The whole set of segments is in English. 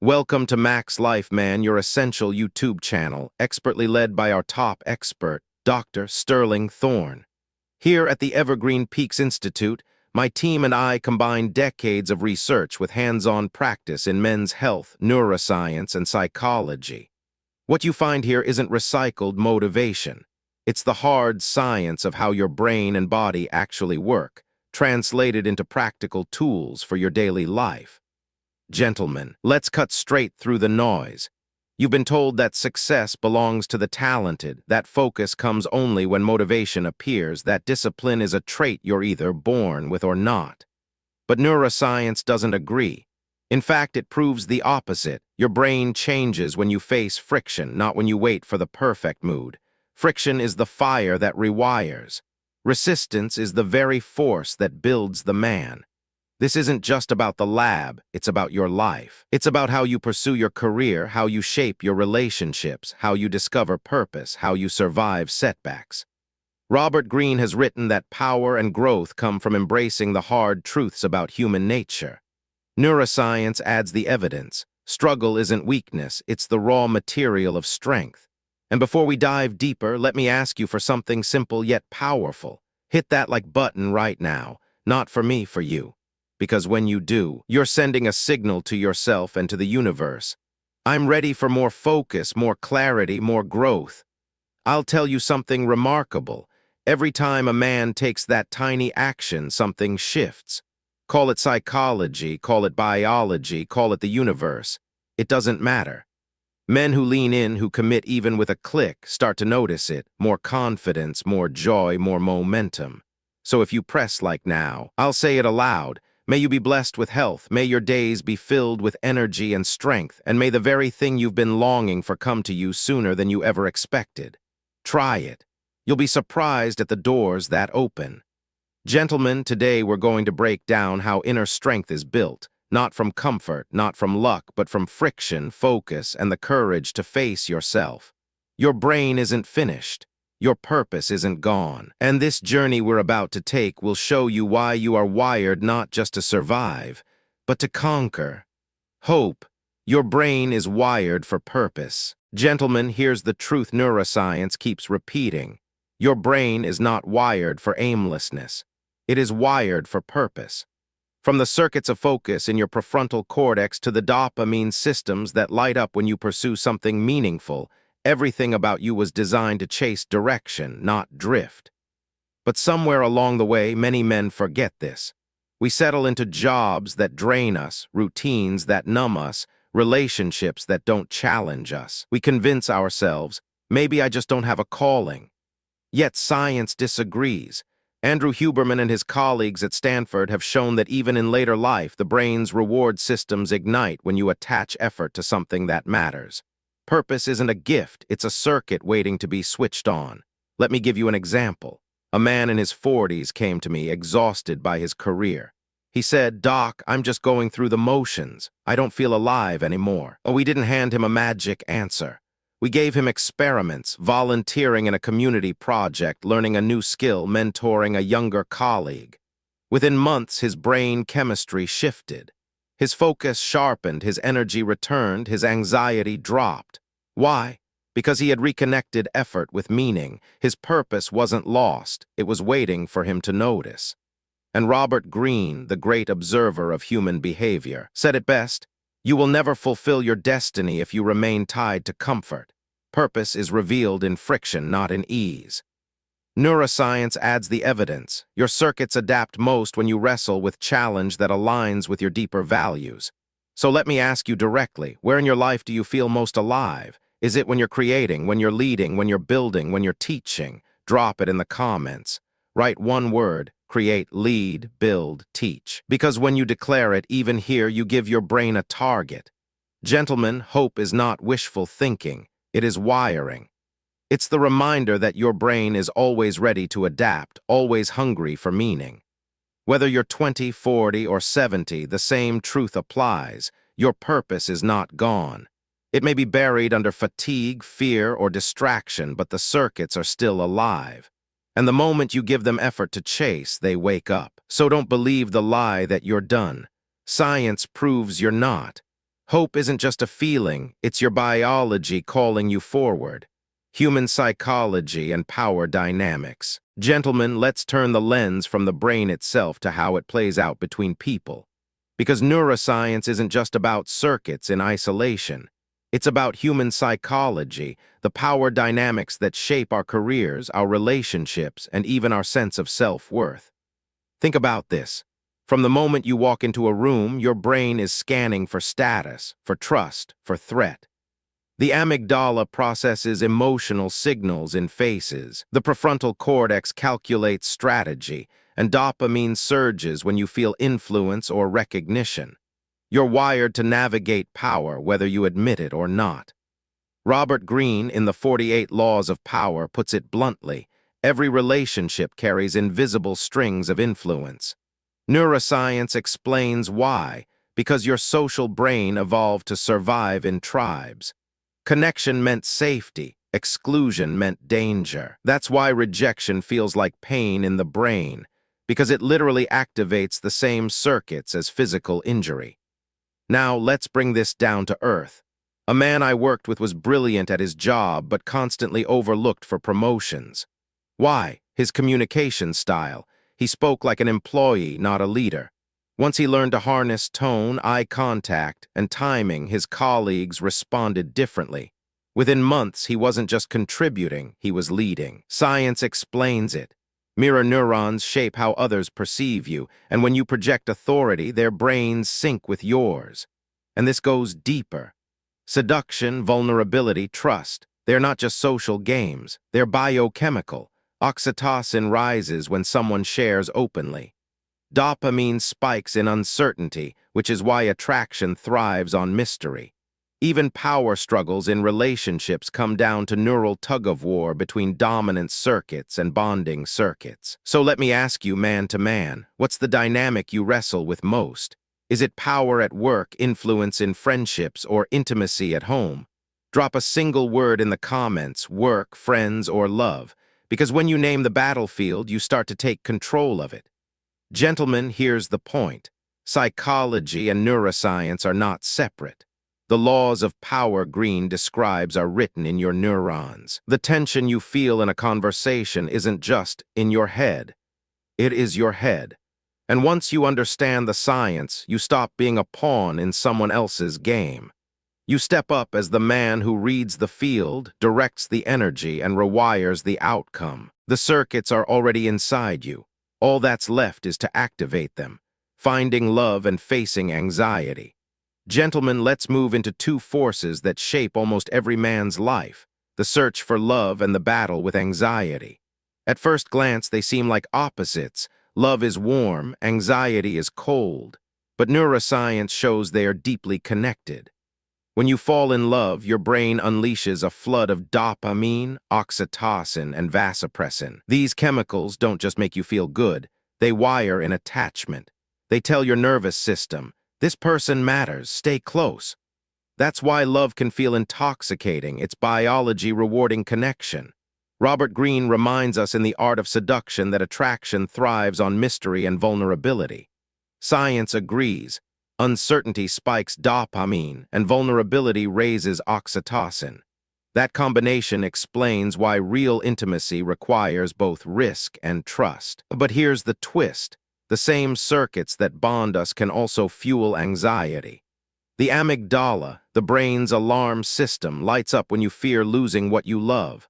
Welcome to Max Life, Man, your essential YouTube channel, expertly led by our top expert, Dr. Sterling Thorne. Here at the Evergreen Peaks Institute, my team and I combine decades of research with hands-on practice in men's health, neuroscience, and psychology. What you find here isn't recycled motivation. It's the hard science of how your brain and body actually work, translated into practical tools for your daily life. Gentlemen, let's cut straight through the noise. You've been told that success belongs to the talented, that focus comes only when motivation appears, that discipline is a trait you're either born with or not. But neuroscience doesn't agree. In fact, it proves the opposite. Your brain changes when you face friction, not when you wait for the perfect mood. Friction is the fire that rewires. Resistance is the very force that builds the man. This isn't just about the lab, it's about your life. It's about how you pursue your career, how you shape your relationships, how you discover purpose, how you survive setbacks. Robert Greene has written that power and growth come from embracing the hard truths about human nature. Neuroscience adds the evidence. Struggle isn't weakness, it's the raw material of strength. And before we dive deeper, let me ask you for something simple yet powerful. Hit that like button right now, not for me, for you. Because when you do, you're sending a signal to yourself and to the universe. I'm ready for more focus, more clarity, more growth. I'll tell you something remarkable. Every time a man takes that tiny action, something shifts. Call it psychology, call it biology, call it the universe. It doesn't matter. Men who lean in, who commit even with a click, start to notice it. More confidence, more joy, more momentum. So if you press like now, I'll say it aloud. May you be blessed with health, may your days be filled with energy and strength, and may the very thing you've been longing for come to you sooner than you ever expected. Try it. You'll be surprised at the doors that open. Gentlemen, today we're going to break down how inner strength is built, not from comfort, not from luck, but from friction, focus, and the courage to face yourself. Your brain isn't finished. Your purpose isn't gone, and this journey we're about to take will show you why you are wired not just to survive, but to conquer. Hope. Your brain is wired for purpose. Gentlemen, here's the truth neuroscience keeps repeating. Your brain is not wired for aimlessness. It is wired for purpose. From the circuits of focus in your prefrontal cortex to the dopamine systems that light up when you pursue something meaningful, everything about you was designed to chase direction, not drift. But somewhere along the way, many men forget this. We settle into jobs that drain us, routines that numb us, relationships that don't challenge us. We convince ourselves, maybe I just don't have a calling. Yet science disagrees. Andrew Huberman and his colleagues at Stanford have shown that even in later life, the brain's reward systems ignite when you attach effort to something that matters. Purpose isn't a gift, it's a circuit waiting to be switched on. Let me give you an example. A man in his 40s came to me, exhausted by his career. He said, "Doc, I'm just going through the motions. I don't feel alive anymore." Oh, we didn't hand him a magic answer. We gave him experiments, volunteering in a community project, learning a new skill, mentoring a younger colleague. Within months, his brain chemistry shifted. His focus sharpened, his energy returned, his anxiety dropped. Why? Because he had reconnected effort with meaning. His purpose wasn't lost, it was waiting for him to notice. And Robert Greene, the great observer of human behavior, said it best, "You will never fulfill your destiny if you remain tied to comfort. Purpose is revealed in friction, not in ease." Neuroscience adds the evidence. Your circuits adapt most when you wrestle with challenge that aligns with your deeper values. So let me ask you directly, where in your life do you feel most alive? Is it when you're creating, when you're leading, when you're building, when you're teaching? Drop it in the comments. Write one word: create, lead, build, teach. Because when you declare it, even here, you give your brain a target. Gentlemen, hope is not wishful thinking. It is wiring. It's the reminder that your brain is always ready to adapt, always hungry for meaning. Whether you're 20, 40, or 70, the same truth applies. Your purpose is not gone. It may be buried under fatigue, fear, or distraction, but the circuits are still alive. And the moment you give them effort to chase, they wake up. So don't believe the lie that you're done. Science proves you're not. Hope isn't just a feeling, it's your biology calling you forward. Human psychology and power dynamics. Gentlemen, let's turn the lens from the brain itself to how it plays out between people. Because neuroscience isn't just about circuits in isolation. It's about human psychology, the power dynamics that shape our careers, our relationships, and even our sense of self-worth. Think about this. From the moment you walk into a room, your brain is scanning for status, for trust, for threat. The amygdala processes emotional signals in faces. The prefrontal cortex calculates strategy, and dopamine surges when you feel influence or recognition. You're wired to navigate power, whether you admit it or not. Robert Greene, in the 48 Laws of Power, puts it bluntly: every relationship carries invisible strings of influence. Neuroscience explains why: because your social brain evolved to survive in tribes. Connection meant safety, exclusion meant danger. That's why rejection feels like pain in the brain, because it literally activates the same circuits as physical injury. Now, let's bring this down to earth. A man I worked with was brilliant at his job, but constantly overlooked for promotions. Why? His communication style. He spoke like an employee, not a leader. Once he learned to harness tone, eye contact, and timing, his colleagues responded differently. Within months, he wasn't just contributing, he was leading. Science explains it. Mirror neurons shape how others perceive you, and when you project authority, their brains sync with yours. And this goes deeper. Seduction, vulnerability, trust. They're not just social games, they're biochemical. Oxytocin rises when someone shares openly. Dopamine spikes in uncertainty, which is why attraction thrives on mystery. Even power struggles in relationships come down to neural tug-of-war between dominant circuits and bonding circuits. So let me ask you, man to man, what's the dynamic you wrestle with most? Is it power at work, influence in friendships, or intimacy at home? Drop a single word in the comments: work, friends, or love, because when you name the battlefield, you start to take control of it. Gentlemen, here's the point. Psychology and neuroscience are not separate. The laws of power Greene describes are written in your neurons. The tension you feel in a conversation isn't just in your head. It is your head. And once you understand the science, you stop being a pawn in someone else's game. You step up as the man who reads the field, directs the energy, and rewires the outcome. The circuits are already inside you. All that's left is to activate them, finding love and facing anxiety. Gentlemen, let's move into two forces that shape almost every man's life: the search for love and the battle with anxiety. At first glance, they seem like opposites. Love is warm, anxiety is cold. But neuroscience shows they are deeply connected. When you fall in love, your brain unleashes a flood of dopamine, oxytocin, and vasopressin. These chemicals don't just make you feel good, they wire in attachment. They tell your nervous system, this person matters, stay close. That's why love can feel intoxicating, it's biology rewarding connection. Robert Greene reminds us in The Art of Seduction that attraction thrives on mystery and vulnerability. Science agrees. Uncertainty spikes dopamine, and vulnerability raises oxytocin. That combination explains why real intimacy requires both risk and trust. But here's the twist. The same circuits that bond us can also fuel anxiety. The amygdala, the brain's alarm system, lights up when you fear losing what you love.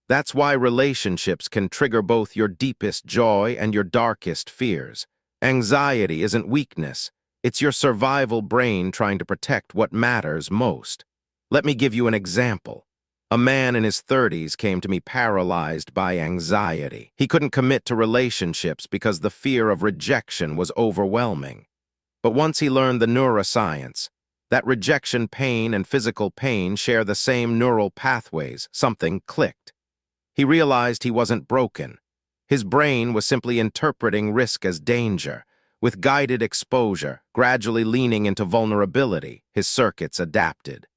That's why relationships can trigger both your deepest joy and your darkest fears. Anxiety isn't weakness. It's your survival brain trying to protect what matters most. Let me give you an example. A man in his 30s came to me paralyzed by anxiety. He couldn't commit to relationships because the fear of rejection was overwhelming. But once he learned the neuroscience, that rejection pain and physical pain share the same neural pathways, something clicked. He realized he wasn't broken. His brain was simply interpreting risk as danger. With guided exposure, gradually leaning into vulnerability, his circuits adapted.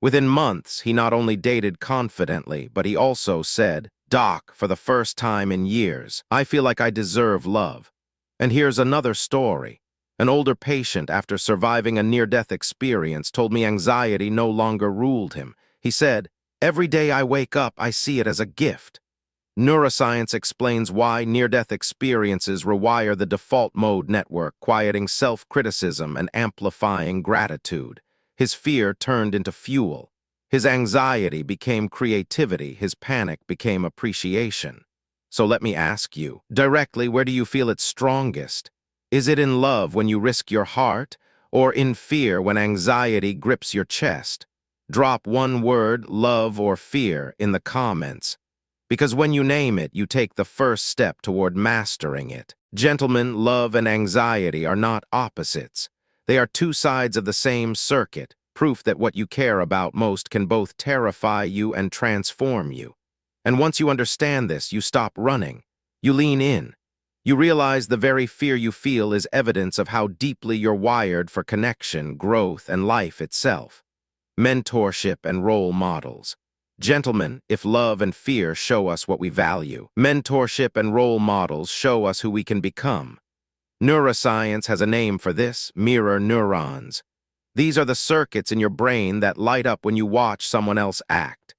Within months, he not only dated confidently, but he also said, "Doc, for the first time in years, I feel like I deserve love." And here's another story. An older patient, after surviving a near-death experience, told me anxiety no longer ruled him. He said, "Every day I wake up, I see it as a gift." Neuroscience explains why near-death experiences rewire the default mode network, quieting self-criticism and amplifying gratitude. His fear turned into fuel. His anxiety became creativity. His panic became appreciation. So let me ask you, directly, where do you feel it's strongest? Is it in love when you risk your heart, or in fear when anxiety grips your chest? Drop one word, love or fear, in the comments. Because when you name it, you take the first step toward mastering it. Gentlemen, love and anxiety are not opposites. They are two sides of the same circuit, proof that what you care about most can both terrify you and transform you. And once you understand this, you stop running. You lean in. You realize the very fear you feel is evidence of how deeply you're wired for connection, growth, and life itself. Mentorship and role models. Gentlemen, if love and fear show us what we value, mentorship and role models show us who we can become. Neuroscience has a name for this: mirror neurons. These are the circuits in your brain that light up when you watch someone else act.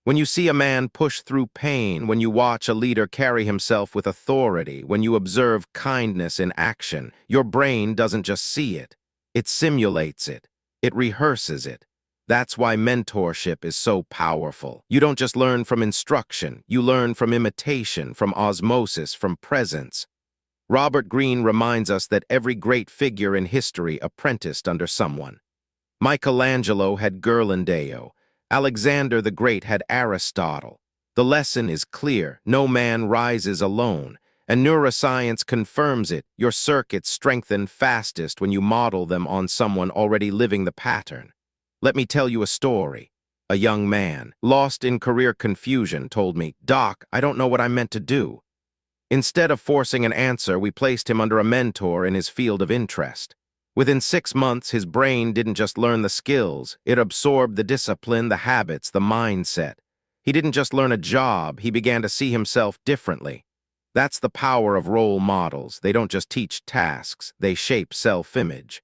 When you see a man push through pain, when you watch a leader carry himself with authority, when you observe kindness in action, your brain doesn't just see it. It simulates it. It rehearses it. That's why mentorship is so powerful. You don't just learn from instruction, you learn from imitation, from osmosis, from presence. Robert Greene reminds us that every great figure in history apprenticed under someone. Michelangelo had Ghirlandaio. Alexander the Great had Aristotle. The lesson is clear: no man rises alone, and neuroscience confirms it. Your circuits strengthen fastest when you model them on someone already living the pattern. Let me tell you a story. A young man, lost in career confusion, told me, "Doc, I don't know what I'm meant to do." Instead of forcing an answer, we placed him under a mentor in his field of interest. Within 6 months, his brain didn't just learn the skills, it absorbed the discipline, the habits, the mindset. He didn't just learn a job, he began to see himself differently. That's the power of role models. They don't just teach tasks, they shape self-image.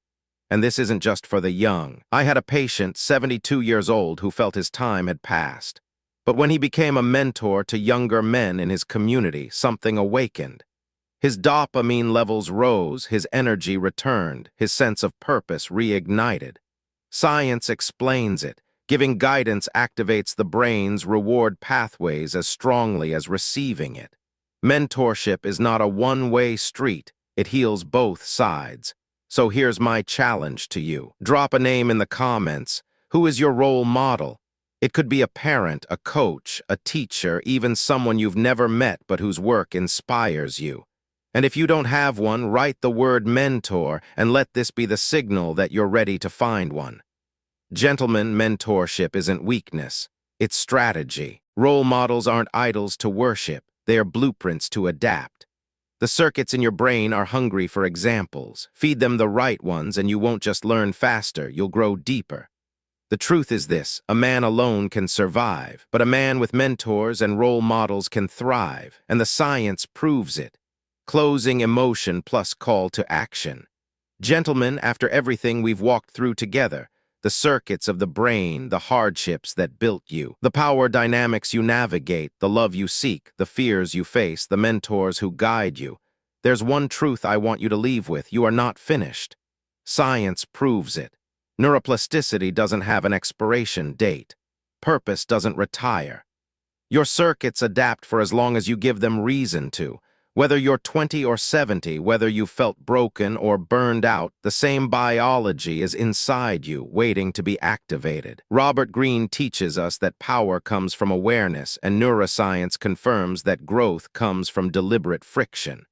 And this isn't just for the young. I had a patient, 72 years old, who felt his time had passed. But when he became a mentor to younger men in his community, something awakened. His dopamine levels rose, his energy returned, his sense of purpose reignited. Science explains it. Giving guidance activates the brain's reward pathways as strongly as receiving it. Mentorship is not a one-way street. It heals both sides. So here's my challenge to you. Drop a name in the comments. Who is your role model? It could be a parent, a coach, a teacher, even someone you've never met but whose work inspires you. And if you don't have one, write the word mentor and let this be the signal that you're ready to find one. Gentlemen, mentorship isn't weakness. It's strategy. Role models aren't idols to worship. They are blueprints to adapt. The circuits in your brain are hungry for examples. Feed them the right ones and you won't just learn faster, you'll grow deeper. The truth is this: a man alone can survive, but a man with mentors and role models can thrive, and the science proves it. Closing emotion plus call to action. Gentlemen, after everything we've walked through together, the circuits of the brain, the hardships that built you, the power dynamics you navigate, the love you seek, the fears you face, the mentors who guide you, there's one truth I want you to leave with: you are not finished. Science proves it. Neuroplasticity doesn't have an expiration date. Purpose doesn't retire. Your circuits adapt for as long as you give them reason to. Whether you're 20 or 70, whether you felt broken or burned out, the same biology is inside you, waiting to be activated. Robert Greene teaches us that power comes from awareness, and neuroscience confirms that growth comes from deliberate friction.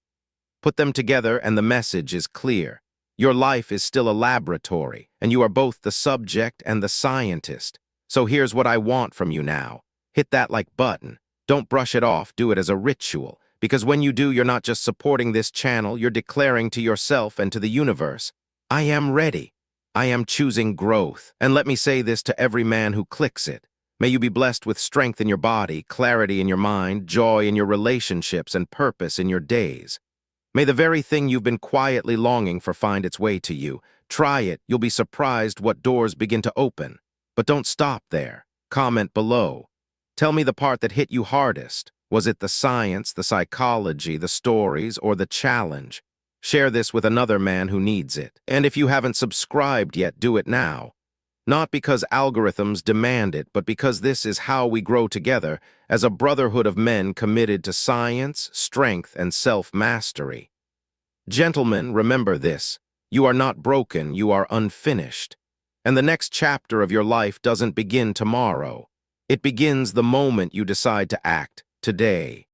Put them together and the message is clear. Your life is still a laboratory, and you are both the subject and the scientist. So here's what I want from you now. Hit that like button. Don't brush it off, do it as a ritual. Because when you do, you're not just supporting this channel, you're declaring to yourself and to the universe, I am ready. I am choosing growth. And let me say this to every man who clicks it. May you be blessed with strength in your body, clarity in your mind, joy in your relationships, and purpose in your days. May the very thing you've been quietly longing for find its way to you. Try it, you'll be surprised what doors begin to open. But don't stop there. Comment below. Tell me the part that hit you hardest. Was it the science, the psychology, the stories, or the challenge? Share this with another man who needs it. And if you haven't subscribed yet, do it now. Not because algorithms demand it, but because this is how we grow together as a brotherhood of men committed to science, strength, and self-mastery. Gentlemen, remember this. You are not broken, you are unfinished. And the next chapter of your life doesn't begin tomorrow. It begins the moment you decide to act, today.